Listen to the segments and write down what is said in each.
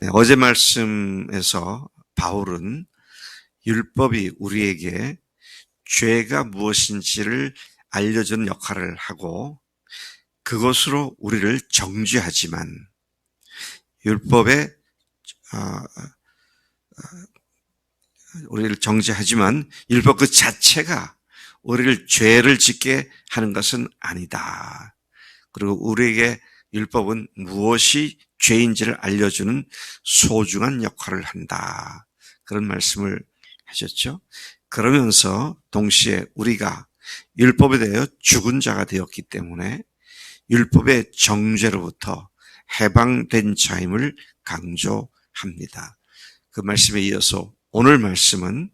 네, 어제 말씀에서 바울은 율법이 우리에게 죄가 무엇인지를 알려주는 역할을 하고 그것으로 우리를 정죄하지만 율법에 우리를 정죄하지만 율법 그 자체가 우리를 죄를 짓게 하는 것은 아니다. 그리고 우리에게 율법은 무엇이 죄인지를 알려주는 소중한 역할을 한다. 그런 말씀을 하셨죠. 그러면서 동시에 우리가 율법에 대하여 죽은 자가 되었기 때문에 율법의 정죄로부터 해방된 자임을 강조합니다. 그 말씀에 이어서 오늘 말씀은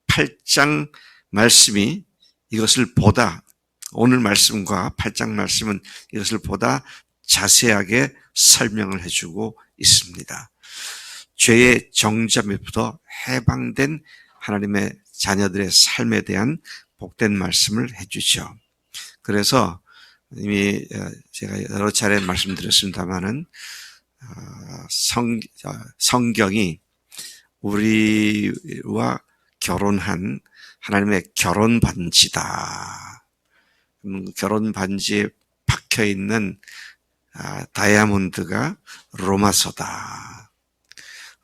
8장 말씀이 이것을 보다, 오늘 말씀과 8장 말씀은 이것을 보다 자세하게 설명을 해주고 있습니다. 죄의 정죄로부터 해방된 하나님의 자녀들의 삶에 대한 복된 말씀을 해주죠. 그래서 이미 제가 여러 차례 말씀드렸습니다마는 성경이 우리와 결혼한 하나님의 결혼 반지다. 결혼 반지에 박혀 있는 다이아몬드가 로마서다.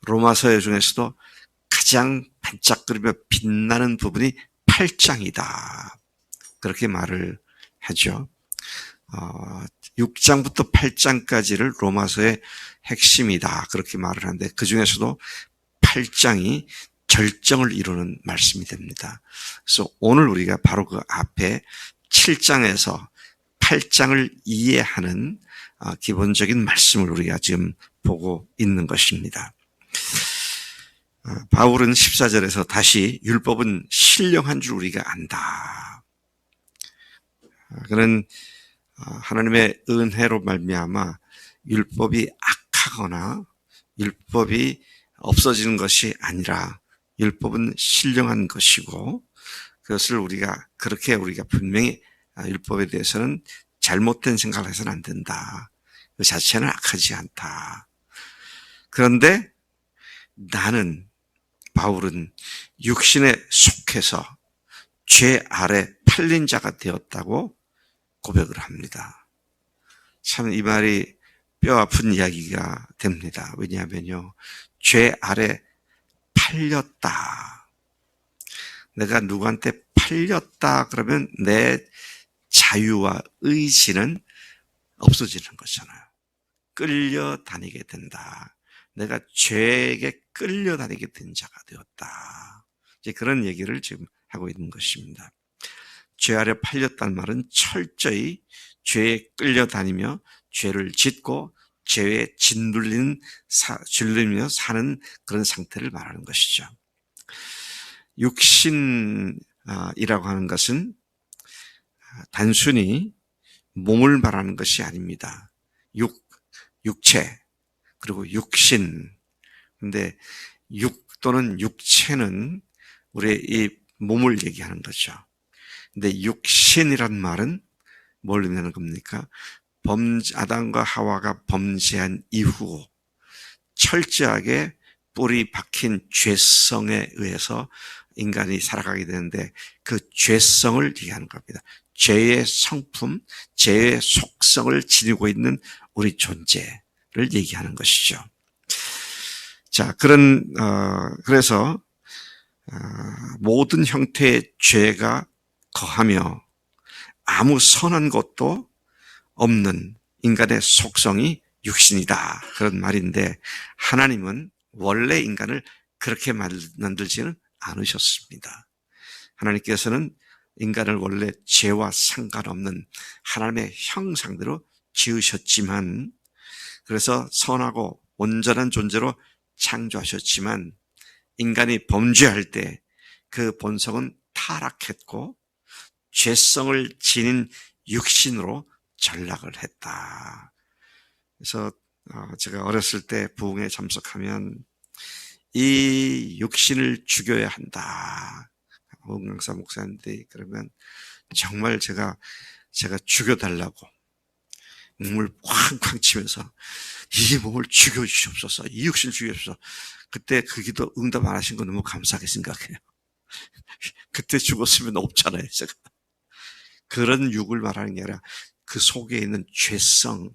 로마서 중에서도 가장 반짝거리며 빛나는 부분이 8장이다. 그렇게 말을 하죠. 6장부터 8장까지를 로마서의 핵심이다. 그렇게 말을 하는데 그 중에서도 8장이 결정을 이루는 말씀이 됩니다. 그래서 오늘 우리가 바로 그 앞에 7장에서 8장을 이해하는 기본적인 말씀을 우리가 지금 보고 있는 것입니다. 바울은 14절에서 다시 율법은 신령한 줄 우리가 안다. 그는 하나님의 은혜로 말미암아 율법이 악하거나 율법이 없어지는 것이 아니라 율법은 신령한 것이고 그것을 그렇게 우리가 분명히 율법에 대해서는 잘못된 생각을 해서는 안 된다. 그 자체는 악하지 않다. 그런데 바울은 육신에 속해서 죄 아래 팔린 자가 되었다고 고백을 합니다. 참 이 말이 뼈 아픈 이야기가 됩니다. 왜냐하면요. 죄 아래 팔렸다. 내가 누구한테 팔렸다 그러면 내 자유와 의지는 없어지는 거잖아요. 끌려다니게 된다. 내가 죄에게 끌려다니게 된 자가 되었다. 이제 그런 얘기를 지금 하고 있는 것입니다. 죄 아래 팔렸다는 말은 철저히 죄에 끌려다니며 죄를 짓고 죄에 짓눌리며 사는 그런 상태를 말하는 것이죠. 육신이라고 하는 것은 단순히 몸을 말하는 것이 아닙니다. 육체 그리고 육신. 근데 또는 육체는 우리의 이 몸을 얘기하는 거죠. 근데 육신이란 말은 뭘 의미하는 겁니까? 아담과 하와가 범죄한 이후 철저하게 뿌리 박힌 죄성에 의해서 인간이 살아가게 되는데 그 죄성을 얘기하는 겁니다. 죄의 성품, 죄의 속성을 지니고 있는 우리 존재를 얘기하는 것이죠. 자, 그래서 모든 형태의 죄가 거하며 아무 선한 것도 없는 인간의 속성이 육신이다. 그런 말인데 하나님은 원래 인간을 그렇게 만들지는 않으셨습니다. 하나님께서는 인간을 원래 죄와 상관없는 하나님의 형상대로 지으셨지만 그래서 선하고 온전한 존재로 창조하셨지만 인간이 범죄할 때 그 본성은 타락했고 죄성을 지닌 육신으로 전락을 했다. 그래서 제가 어렸을 때 부흥에 참석하면 이 육신을 죽여야 한다. 홍강사 목사님들이 그러면 정말 제가 죽여달라고 몸을 쾅쾅 치면서 이 몸을 죽여주시옵소서, 이 육신을 죽여주옵소서. 그때 그 기도 응답 안 하신 거 너무 감사하게 생각해요. 그때 죽었으면 없잖아요, 제가. 그런 육을 말하는 게 아니라 그 속에 있는 죄성으로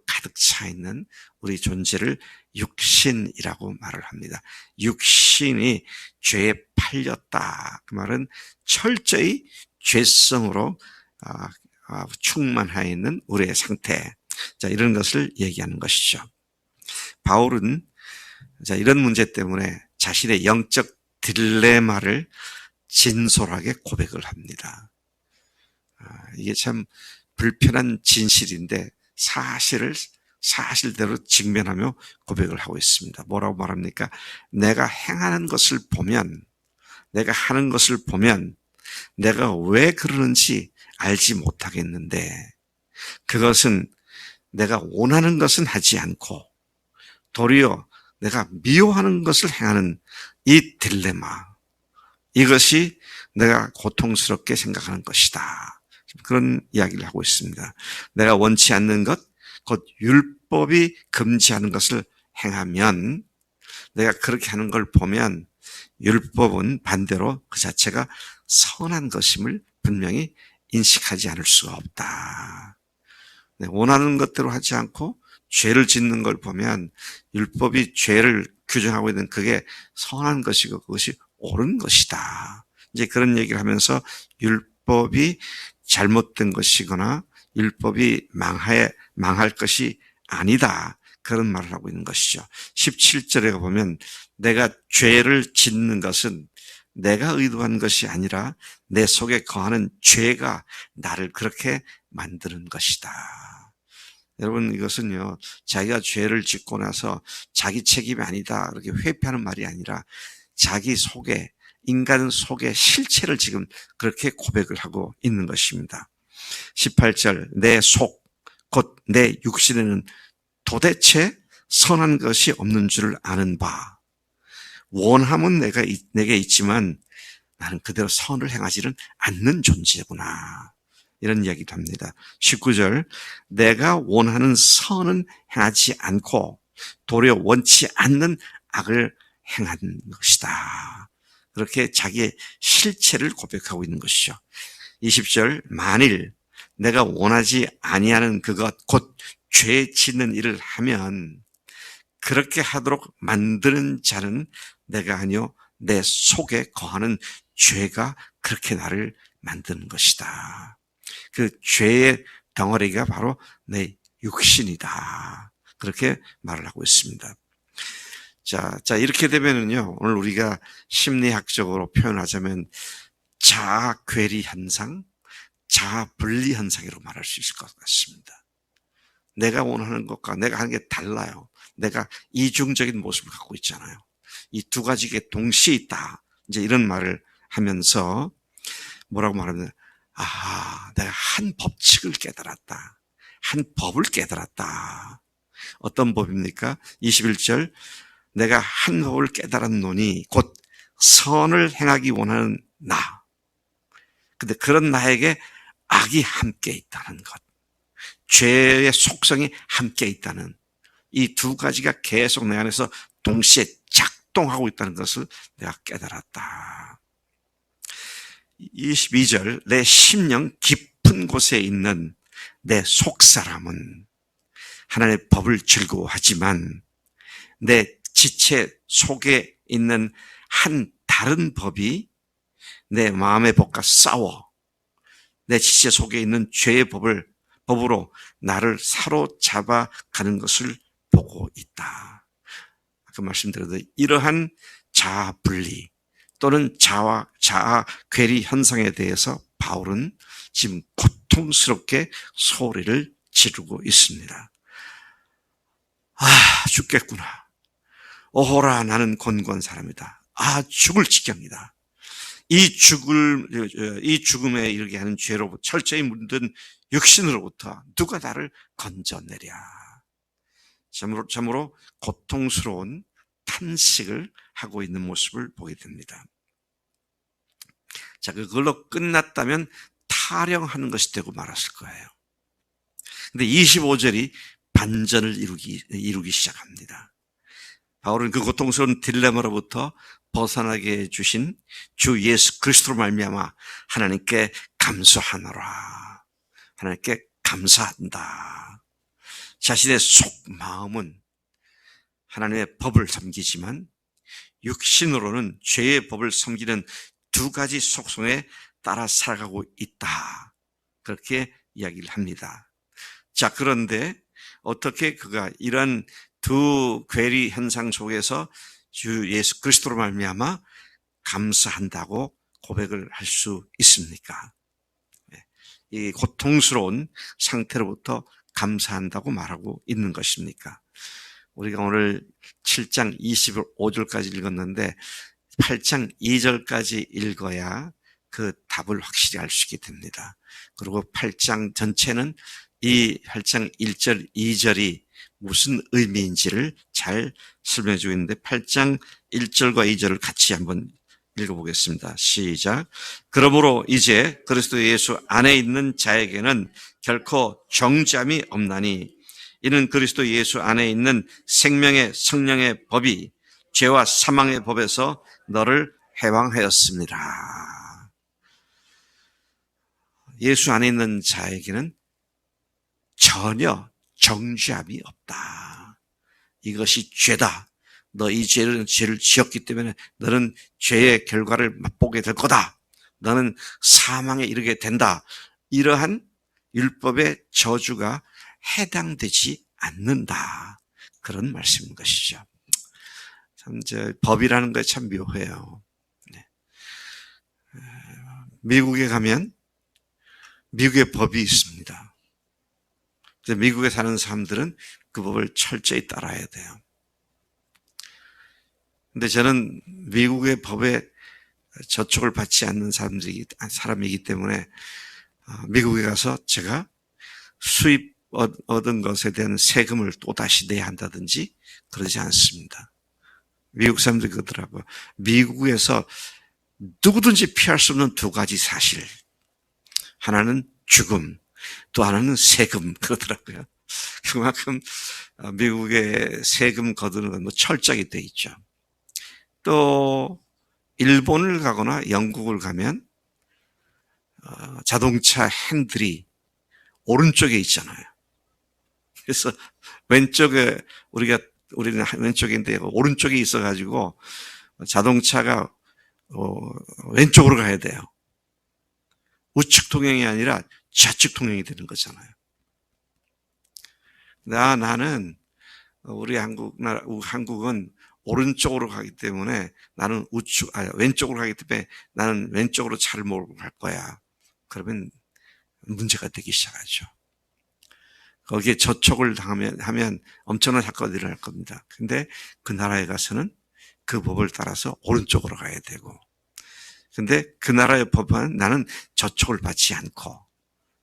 가득 차 있는 우리 존재를 육신이라고 말을 합니다. 육신이 죄에 팔렸다. 그 말은 철저히 죄성으로 충만하여 있는 우리의 상태. 자, 이런 것을 얘기하는 것이죠. 바울은 이런 문제 때문에 자신의 영적 딜레마를 진솔하게 고백을 합니다. 이게 참 불편한 진실인데 사실대로 직면하며 고백을 하고 있습니다. 뭐라고 말합니까? 내가 행하는 것을 보면, 내가 하는 것을 보면 내가 왜 그러는지 알지 못하겠는데, 그것은 내가 원하는 것은 하지 않고 도리어 내가 미워하는 것을 행하는 이 딜레마, 이것이 내가 고통스럽게 생각하는 것이다. 그런 이야기를 하고 있습니다. 내가 원치 않는 것, 곧 율법이 금지하는 것을 행하면, 내가 그렇게 하는 걸 보면 율법은 반대로 그 자체가 선한 것임을 분명히 인식하지 않을 수가 없다. 원하는 것대로 하지 않고 죄를 짓는 걸 보면 율법이 죄를 규정하고 있는 그게 선한 것이고 그것이 옳은 것이다. 이제 그런 얘기를 하면서 율법이 잘못된 것이거나 율법이 망할 것이 아니다. 그런 말을 하고 있는 것이죠. 17절에 보면 내가 죄를 짓는 것은 내가 의도한 것이 아니라 내 속에 거하는 죄가 나를 그렇게 만드는 것이다. 여러분, 이것은요, 자기가 죄를 짓고 나서 자기 책임이 아니다, 그렇게 회피하는 말이 아니라 자기 속에, 인간 속의 실체를 지금 그렇게 고백을 하고 있는 것입니다. 18절, 내 속, 곧 내 육신에는 도대체 선한 것이 없는 줄을 아는 바. 원함은 내게 있지만 나는 그대로 선을 행하지는 않는 존재구나. 이런 이야기도 합니다. 19절, 내가 원하는 선은 행하지 않고 도리어 원치 않는 악을 행하는 것이다. 그렇게 자기의 실체를 고백하고 있는 것이죠. 20절, 만일 내가 원하지 아니하는 그것, 곧 죄 짓는 일을 하면 그렇게 하도록 만드는 자는 내가 아니요 내 속에 거하는 죄가 그렇게 나를 만드는 것이다. 그 죄의 덩어리가 바로 내 육신이다. 그렇게 말을 하고 있습니다. 자, 이렇게 되면은요, 오늘 우리가 심리학적으로 표현하자면 자아 괴리 현상, 자아 분리 현상으로 말할 수 있을 것 같습니다. 내가 원하는 것과 내가 하는 게 달라요. 내가 이중적인 모습을 갖고 있잖아요. 이 두 가지가 동시에 있다. 이제 이런 말을 하면서 뭐라고 말하면, 내가 한 법칙을 깨달았다. 한 법을 깨달았다. 어떤 법입니까? 21절, 내가 한 법을 깨달았노니 곧 선을 행하기 원하는 나. 근데 그런 나에게 악이 함께 있다는 것. 죄의 속성이 함께 있다는 이 두 가지가 계속 내 안에서 동시에 작동하고 있다는 것을 내가 깨달았다. 22절, 내 심령 깊은 곳에 있는 내 속사람은 하나님의 법을 즐거워하지만 내 지체 속에 있는 한 다른 법이 내 마음의 법과 싸워 내 지체 속에 있는 죄의 법으로 나를 사로잡아 가는 것을 보고 있다. 아까 말씀드렸듯이 이러한 자아 분리 또는 자아 괴리 현상에 대해서 바울은 지금 고통스럽게 소리를 지르고 있습니다. 죽겠구나. 오호라, 나는 곤고한 사람이다. 죽을 지경이다. 이 죽음에 이르게 하는 죄로부터 철저히 물든 육신으로부터 누가 나를 건져내랴. 참으로 고통스러운 탄식을 하고 있는 모습을 보게 됩니다. 자, 그걸로 끝났다면 타령하는 것이 되고 말았을 거예요. 근데 25절이 반전을 이루기 시작합니다. 바울은 그 고통스러운 딜레마로부터 벗어나게 해주신 주 예수 그리스도로 말미암아 하나님께 감사하노라. 하나님께 감사한다. 자신의 속마음은 하나님의 법을 섬기지만 육신으로는 죄의 법을 섬기는 두 가지 속성에 따라 살아가고 있다. 그렇게 이야기를 합니다. 자, 그런데 어떻게 그가 이런 두 괴리 현상 속에서 주 예수 그리스도로 말미암아 감사한다고 고백을 할 수 있습니까? 이 고통스러운 상태로부터 감사한다고 말하고 있는 것입니까? 우리가 오늘 7장 25절까지 읽었는데 8장 2절까지 읽어야 그 답을 확실히 알 수 있게 됩니다. 그리고 8장 전체는 이 8장 1절, 2절이 무슨 의미인지를 잘 설명해 주고 있는데 8장 1절과 2절을 같이 한번 읽어보겠습니다. 시작. 그러므로 이제 그리스도 예수 안에 있는 자에게는 결코 정죄함이 없나니 이는 그리스도 예수 안에 있는 생명의 성령의 법이 죄와 사망의 법에서 너를 해방하였습니다. 예수 안에 있는 자에게는 전혀 정죄함이 없다. 이것이 죄다. 너 이 죄를 지었기 때문에 너는 죄의 결과를 맛보게 될 거다. 너는 사망에 이르게 된다. 이러한 율법의 저주가 해당되지 않는다. 그런 말씀인 것이죠. 참, 법이라는 게 참 묘해요. 미국에 가면 미국의 법이 있습니다. 미국에 사는 사람들은 그 법을 철저히 따라야 돼요. 근데 저는 미국의 법에 저촉을 받지 않는 사람이기 때문에 미국에 가서 제가 수입 얻은 것에 대한 세금을 또다시 내야 한다든지 그러지 않습니다. 미국 사람들이 그러더라고요. 미국에서 누구든지 피할 수 없는 두 가지 사실. 하나는 죽음, 또 하나는 세금 그러더라고요. 그만큼 미국의 세금 거두는 건 철저하게 돼 있죠. 또 일본을 가거나 영국을 가면 자동차 핸들이 오른쪽에 있잖아요. 그래서 왼쪽에 우리는 왼쪽인데 오른쪽에 있어가지고 자동차가 왼쪽으로 가야 돼요. 우측 통행이 아니라 좌측 통행이 되는 거잖아요. 나는 우리 한국은 오른쪽으로 가기 때문에 나는 왼쪽으로 가기 때문에 나는 왼쪽으로 차를 몰고 갈 거야. 그러면 문제가 되기 시작하죠. 거기에 저촉을 하면 엄청난 사건이 일어날 겁니다. 근데 그 나라에 가서는 그 법을 따라서 오른쪽으로 가야 되고, 근데 그 나라의 법은 나는 저촉을 받지 않고,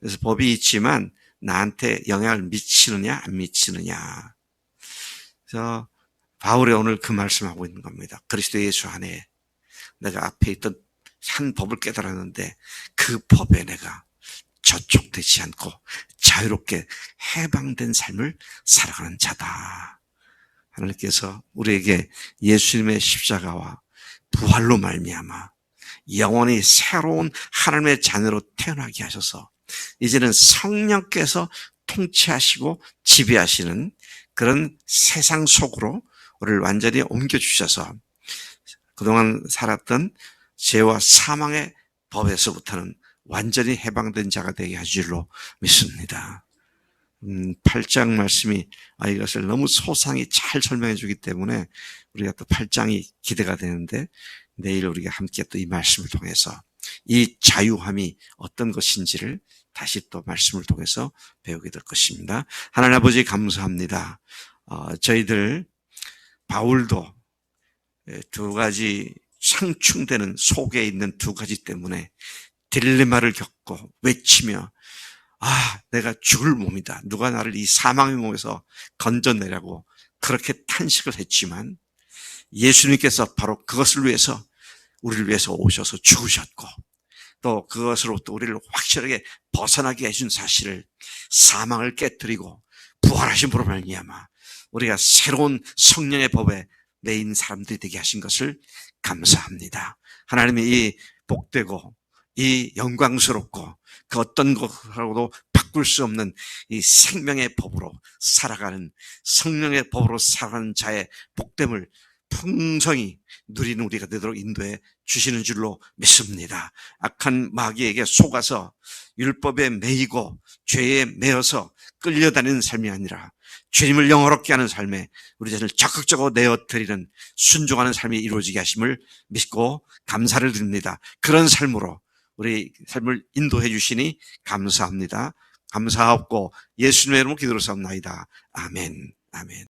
그래서 법이 있지만 나한테 영향을 미치느냐 안 미치느냐. 그래서 바울이 오늘 그 말씀하고 있는 겁니다. 그리스도 예수 안에 내가 앞에 있던 한 법을 깨달았는데 그 법에 내가 저촉되지 않고 자유롭게 해방된 삶을 살아가는 자다. 하나님께서 우리에게 예수님의 십자가와 부활로 말미암아 영원히 새로운 하나님의 자녀로 태어나게 하셔서 이제는 성령께서 통치하시고 지배하시는 그런 세상 속으로 우리를 완전히 옮겨주셔서 그동안 살았던 죄와 사망의 법에서부터는 완전히 해방된 자가 되게 하실 줄로 믿습니다. 8장 말씀이 이것을 너무 소상히 잘 설명해 주기 때문에 우리가 또 8장이 기대가 되는데 내일 우리가 함께 또 이 말씀을 통해서 이 자유함이 어떤 것인지를 다시 또 말씀을 통해서 배우게 될 것입니다. 하나님 아버지 감사합니다. 저희들 바울도 두 가지 상충되는 속에 있는 두 가지 때문에 딜레마를 겪고 외치며 내가 죽을 몸이다. 누가 나를 이 사망의 몸에서 건져내라고 그렇게 탄식을 했지만 예수님께서 바로 그것을 위해서 우리를 위해서 오셔서 죽으셨고 또 그것으로부터 우리를 확실하게 벗어나게 해준 사실을, 사망을 깨뜨리고 부활하심으로 말미암아 우리가 새로운 성령의 법에 매인 사람들이 되게 하신 것을 감사합니다. 하나님이 이 복되고 이 영광스럽고 그 어떤 것하고도 바꿀 수 없는 이 생명의 법으로 살아가는, 성령의 법으로 살아가는 자의 복됨을 풍성히 누리는 우리가 되도록 인도해 주시는 줄로 믿습니다. 악한 마귀에게 속아서 율법에 매이고 죄에 매여서 끌려다니는 삶이 아니라 주님을 영화롭게 하는 삶에 우리 자신을 적극적으로 내어드리는, 순종하는 삶이 이루어지게 하심을 믿고 감사를 드립니다. 그런 삶으로 우리 삶을 인도해 주시니 감사합니다. 감사하고 예수님의 이름으로 기도로 삼나이다. 아멘. 아멘.